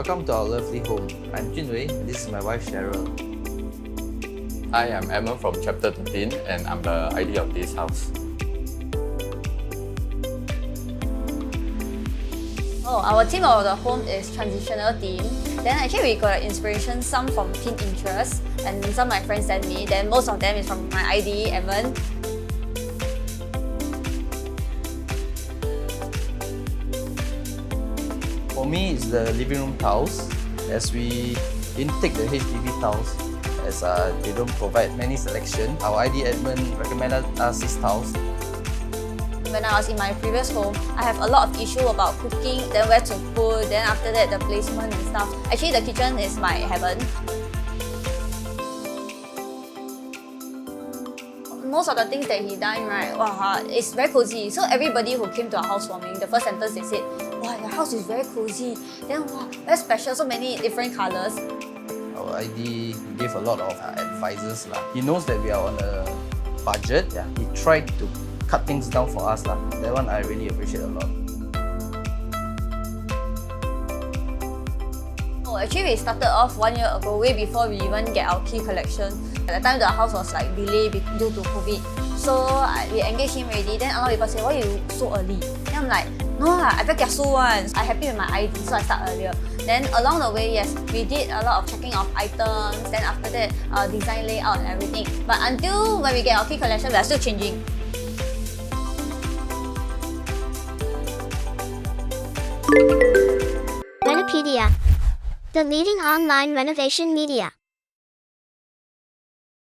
Welcome to our lovely home. I'm Junwei and this is my wife Cheryl. Hi, I'm Emma from Chapter 13 and I'm the ID of this house. Our theme of the home is transitional theme. Then actually we got inspiration, some from Pinterest and some my friends sent me. Then most of them is from my ID, Evan. For me, it's the living room tiles, as we didn't take the HDB tiles as they don't provide many selection. Our ID admin recommended us these tiles. When I was in my previous home, I have a lot of issue about cooking, then where to put, then after that the placement and stuff. Actually the kitchen is my heaven. Most of the things that he done, right, wow, it's very cozy. So everybody who came to our housewarming, the first sentence they said, wow, your house is very cozy. Then wow, very special, so many different colours. Our ID gave a lot of advices. He knows that we are on a budget. He tried to cut things down for us. That one I really appreciate a lot. Actually, we started off 1 year ago, way before we even get our key collection. At the time, the house was like delayed due to COVID. So we engaged him already. Then a lot of people say, why you so early? Then I'm like, no I very kiasu one. I'm happy with my ID, so I start earlier. Then along the way, yes, we did a lot of checking of items. Then after that, design layout and everything. But until when we get our key collection, we are still changing. Renopedia, the leading online renovation media.